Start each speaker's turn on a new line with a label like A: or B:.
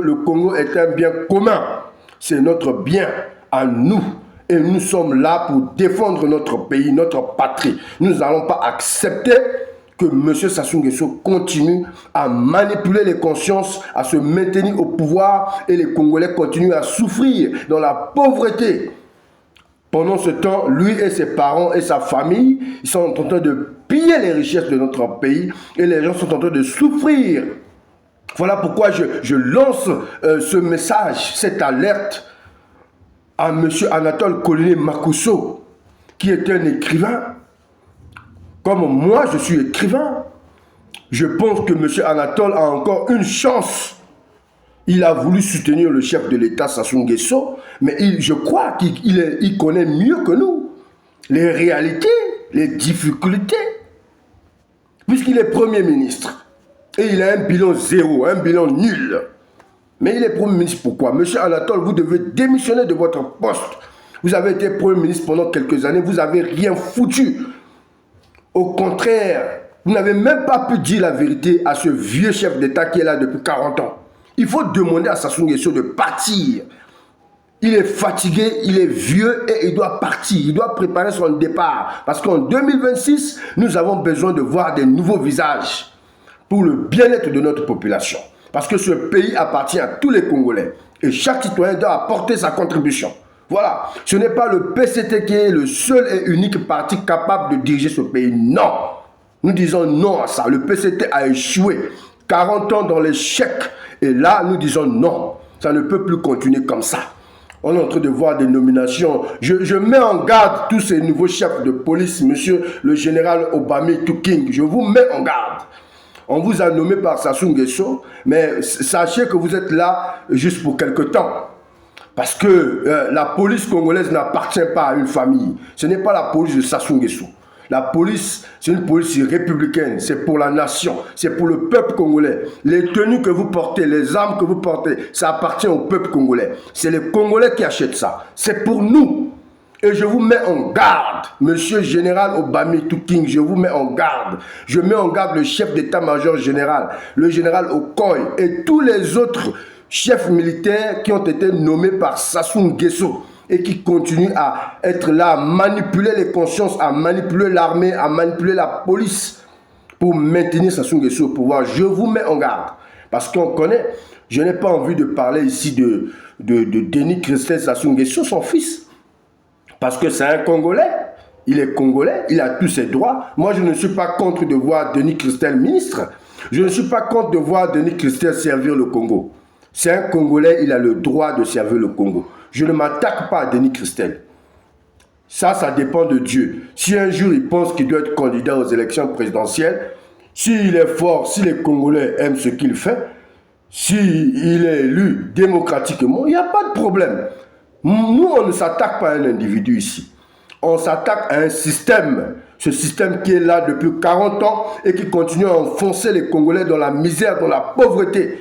A: Le Congo est un bien commun. C'est notre bien à nous. Et nous sommes là pour défendre notre pays, notre patrie. Nous n'allons pas accepter que M. Sassou Nguesso continue à manipuler les consciences, à se maintenir au pouvoir et les Congolais continuent à souffrir dans la pauvreté. Pendant ce temps, lui et ses parents et sa famille, ils sont en train de piller les richesses de notre pays et les gens sont en train de souffrir. Voilà pourquoi je lance ce message, cette alerte à M. Anatole Collinet Makuso, qui est un écrivain. Comme moi, je suis écrivain. Je pense que M. Anatole a encore une chance. Il a voulu soutenir le chef de l'État, Sassou Nguesso, mais je crois qu'il connaît mieux que nous les réalités, les difficultés, puisqu'il est Premier ministre. Et il a un bilan zéro, un bilan nul. Mais il est Premier ministre, pourquoi? Monsieur Anatole, vous devez démissionner de votre poste. Vous avez été Premier ministre pendant quelques années, vous n'avez rien foutu. Au contraire, vous n'avez même pas pu dire la vérité à ce vieux chef d'État qui est là depuis 40 ans. Il faut demander à Sassou Nguesso de partir. Il est fatigué, il est vieux et il doit partir. Il doit préparer son départ. Parce qu'en 2026, nous avons besoin de voir des nouveaux visages pour le bien-être de notre population. Parce que ce pays appartient à tous les Congolais. Et chaque citoyen doit apporter sa contribution. Voilà. Ce n'est pas le PCT qui est le seul et unique parti capable de diriger ce pays. Non. Nous disons non à ça. Le PCT a échoué. 40 ans dans l'échec. Et là, nous disons non. Ça ne peut plus continuer comme ça. On est en train de voir des nominations. Je mets en garde tous ces nouveaux chefs de police, monsieur le général Obami Tuking. Je vous mets en garde. On vous a nommé par Sassou Nguesso, mais sachez que vous êtes là juste pour quelque temps. Parce que la police congolaise n'appartient pas à une famille. Ce n'est pas la police de Sassou Nguesso. La police, c'est une police républicaine. C'est pour la nation. C'est pour le peuple congolais. Les tenues que vous portez, les armes que vous portez, ça appartient au peuple congolais. C'est les Congolais qui achètent ça. C'est pour nous. Et je vous mets en garde, monsieur général Obami Tuking, je vous mets en garde. Je mets en garde le chef d'état-major général, le général Okoy et tous les autres chefs militaires qui ont été nommés par Sassou Nguesso et qui continuent à être là, à manipuler les consciences, à manipuler l'armée, à manipuler la police pour maintenir Sassou Nguesso au pouvoir. Je vous mets en garde parce qu'on connaît, je n'ai pas envie de parler ici de Denis Christel Sassou Nguesso, son fils. Parce que c'est un Congolais, il est Congolais, il a tous ses droits. Moi, je ne suis pas contre de voir Denis Christel ministre. Je ne suis pas contre de voir Denis Christel servir le Congo. C'est un Congolais, il a le droit de servir le Congo. Je ne m'attaque pas à Denis Christel. Ça dépend de Dieu. Si un jour il pense qu'il doit être candidat aux élections présidentielles, s'il est fort, si les Congolais aiment ce qu'il fait, s'il est élu démocratiquement, il n'y a pas de problème. Nous, on ne s'attaque pas à un individu ici. On s'attaque à un système. Ce système qui est là depuis 40 ans et qui continue à enfoncer les Congolais dans la misère, dans la pauvreté.